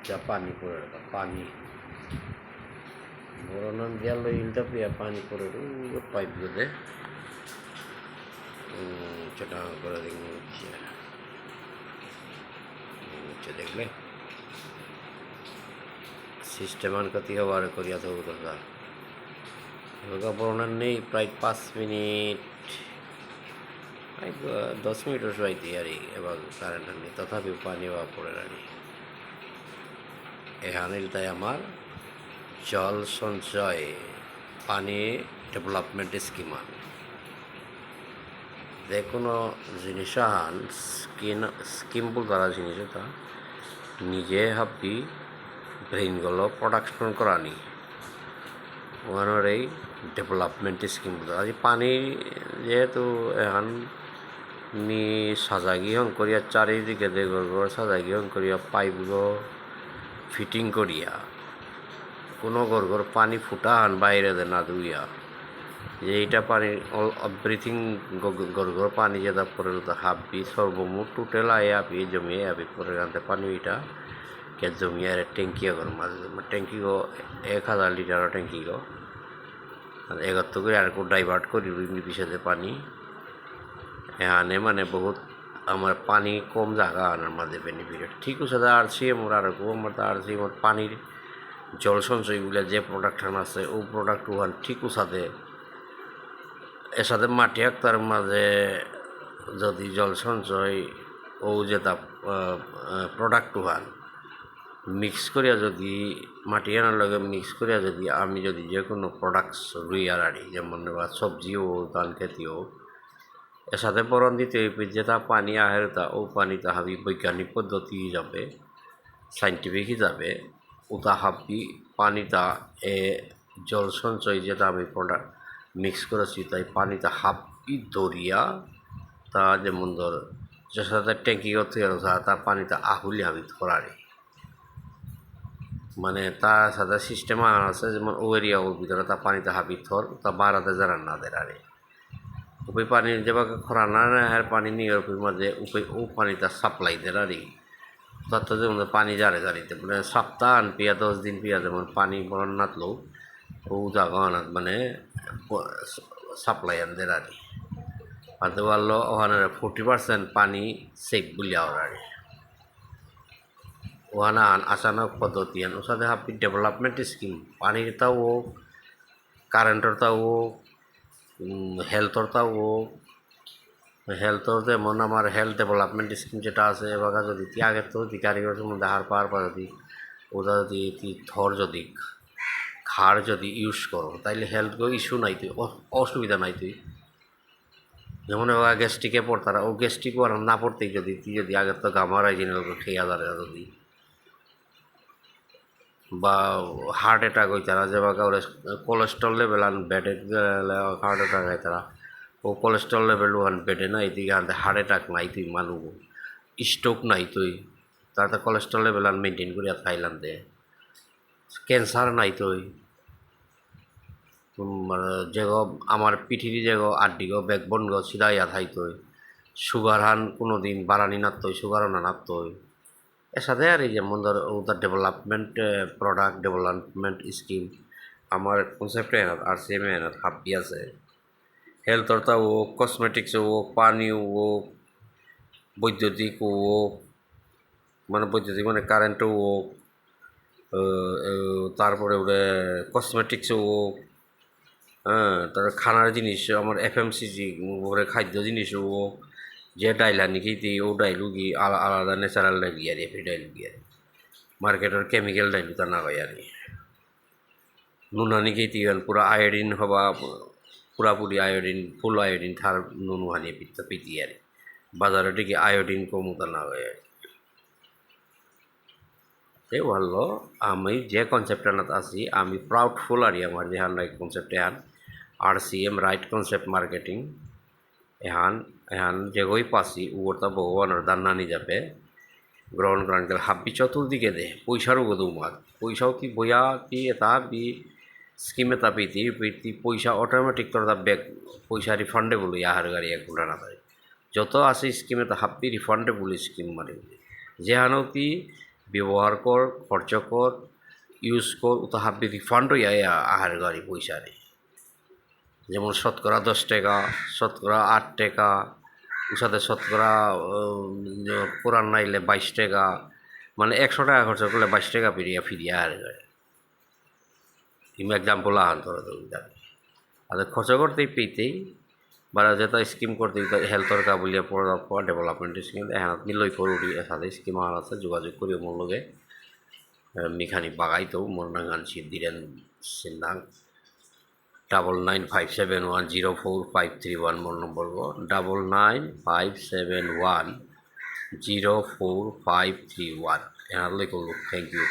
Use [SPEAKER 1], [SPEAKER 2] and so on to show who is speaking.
[SPEAKER 1] যা পানি পড়ে পানি বড় গেল ইলটা পিয়া পানি পড়ে পাইপ গুলো সেটা করে দেখলে সিস্টেম কতি হবার করিয়া তো দরকার বড় নেই প্রায় 5 মিনিট 10 মিনিট শোয়াইতে আর এবার কারেন্ট নেই তথাপিও পানি হওয়া পড়ে রানি এখানে আমার জল সঞ্চয় পানি ডেভেলপমেন্ট স্কিম যে কোনো জিনিস স্কিমবুল তারা জিনিস তা নিজে হাবি ব্রেইনগুলো প্রোডাকশন করানি ওখানের এই ডেভেলপমেন্ট স্কিম আজ পানি যেহেতু এখন নি সাজাগি হং করিয়া চারিদিকে দেখর সাজাগি হং করিয়া পাইপগুলো ফিটিং করিয়া কোনো গড় পানি ফুটা হান বাইরে দে না দুইয়া যে এইটা পানি ব্রিথিং গড় পানি যেটা পরে হাবি সর্বমোট টোটাল আয় আপি জমিয়ে আপি পরে আনতে পানি এটা কে জমিয়ে ট্যাঙ্কি আগর মাঝে ট্যাঙ্কি গো 1000 লিটার ট্যাঙ্কি গো এগত করে আর ডাইভার্ট করি পিছাতে পানি এখানে মানে বহুত আমার পানি কম জায়গা আনার মাঝে বেনিফিট ঠিক আছে আর সি আমার আর আমার আর সি আমার পানির জল সঞ্চয়গুলো যে প্রোডাকশন আছে ও প্রোডাক্ট ওখান ঠিক সাথে এর সাথে মাটি তার মাঝে যদি জল সঞ্চয় ও যেটা প্রোডাক্ট ওখান মিক্স করিয়া যদি মাটি আনার লগে মিক্স করিয়া যদি আমি যদি যে কোনো প্রোডাক্টস রুই আর আনি যেমন সবজি হোক ধান খেতি হোক এর সাথে বরণ দিতে যেটা পানি আহের তা ও পানিটা হাবি বৈজ্ঞানিক পদ্ধতি হিসাবে সাইন্টিফিক হিসাবে ওটা হাবি পানিটা জল সঞ্চয় যেটা আমি প্রোডাক্ট মিক্স করেছি তাই পানিটা হাবি দরিয়া তা যেমন ধর যে সাথে ট্যাঙ্কি করতে গেল তা পানিটা আহুলি হাবি ধরারে মানে তার সাথে সিস্টেম আছে যেমন ও এরিয়া ওর ভিতরে তা পানিতে হাবি থর তা বাড়াতে যারা না দেয় আরে উপে পানি যেভাবে খরা না হ্যাঁ পানি নিয়ে উপর মাঝে উপে ও পানিটা সাপ্লাই দেয় আরে তত যেমন পানি জারে গাড়িতে মানে সপ্তাহ পিয়া 10 দিন পিয়া যেমন পানি বরণ নাতলো ও জায়গা আনাত মানে সাপ্লাই আনদের আরে আনতে পারলো ওখানে 40% পানি সেভ বলি আর ওখানে আচানক পদ্ধতি ওর সাথে হাপি ডেভেলপমেন্ট স্কিম পানিরটাও হোক কারেন্টরটাও হোক হেলথরটাও হোক হেলথর যেমন আমার হেলথ ডেভেলপমেন্ট স্কিম যেটা আছে এবার যদি আগের তো যদি কারিগরের মধ্যে হার পাওয়ার পর যদি ওটা যদি থর যদি খার যদি ইউজ করো তাইলে হেলথ ইস্যু নাই তুই অসুবিধা নাই তুই যেমন ওরা গ্যাস্ট্রিকে পড়তারা ও গ্যাস্ট্রিক আর না পড়তেই যদি তুই যদি আগের তো গামারাই জিনিস খেয়ে যাবে যদি বা হার্ট অ্যাটাক হই তারা যে বা কাউরে কোলেস্ট্রল লেভেল আন বেডে হার্ট অ্যাটাক হয় তারা ও কোলেস্ট্রল লেভেল ওয়ান বেডে নাই এদিকে আনতে হার্ট অ্যাটাক নাই তুই মানুষ স্ট্রোক নাই তুই তাতে কোলেস্ট্রল লেভেল আন মেনটেন করিয়া থাইল্যান্ডে ক্যান্সার নাই তুই যেগো আমার পিঠির যেগো আড্ডি গো ব্যাকবোন গো সিধাইয়া থাই তুই সুগার হান কোনো দিন বাড়ানি নাতই সুগারও না নাতই এর সাথে আর এই যেমন ধর ওদের ডেভেলপমেন্ট প্রোডাক্ট ডেভেলপমেন্ট স্কিম আমার কনসেপ্টে আর সেম হাবি আছে হেলথরটা হোক কসমেটিক্স হোক পানি হোক বৈদ্যুতিক হোক মানে বৈদ্যুতিক মানে কারেন্টও হোক তারপরে ওরে কসমেটিক্সও হোক হ্যাঁ তার খানার জিনিস আমার এফএমসিজি ওরে খাদ্য জিনিসও হোক যে ডাইলা নাকি ও ডাইলু কি আলাদা ন্যাচারাল ডাইলি আর এফি ডাইলু কি আর মার্কেটের কেমিক্যাল ডাইলু তা না হয় আর নুনানি কি পুরা আয়োডিন হবা পুরাপুরি আয়োডিন ফুল আয়োডিন থার নুনু হানিয়ে পিতা পিতি আর বাজারে টিকে আয়োডিন কমতা না হয় এই ভালো আমি যে কনসেপ্টনাত আছি আমি প্রাউডফুল আর আমার যেহান রাইট কনসেপ্ট এহান RCM রাইট কনসেপ্ট মার্কেটিং এহান এহান যেগই পাসি উগরতা ভগবানের দান নানি যাবে গ্রহণ করান গেলে হাব্বি চতুর্দিকে দে পয়সারও গদু মার পয়সাও কি বইয়া কি এটা বি স্কিমে তা পেতি পেতি পয়সা অটোমেটিক তোর তা ব্যাক পয়সা রিফান্ডেবল ইয়াহার গাড়ি এক ঘন্টা না পারে যত আছে স্কিমে তা হাব্বি রিফান্ডেবল স্কিম মানে যেহানো কি ব্যবহার কর খরচ কর ইউজ কর ও তো হাবি রিফান্ড হইয়া আহার গাড়ি পয়সা নেই যেমন শতকরা 10 টাকা শতকরা 8 টাকা ওর সাথে শতকরা পুরান নাইলে 22 টাকা মানে 100 টাকা খরচ করলে 22 টাকা ফিরিয়া আহার গাড়ি তুমি এক্সাম্পল আহান তোরা আর খরচ করতেই পেতেই বারা যেটা স্কিম করতে হেলথর কাবুলিয়া পর ডেভেলপমেন্ট স্কিম এখন মিলই করুরি এসাদে স্কিম আর আছে যোগাযোগ করি মোর লগে মিখানি বাগাইতো মোর নাঙ্গান দিলেন সিন্দাং 9957104531 মোর নম্বর 9957104531 এনার লই করলো থ্যাংক ইউ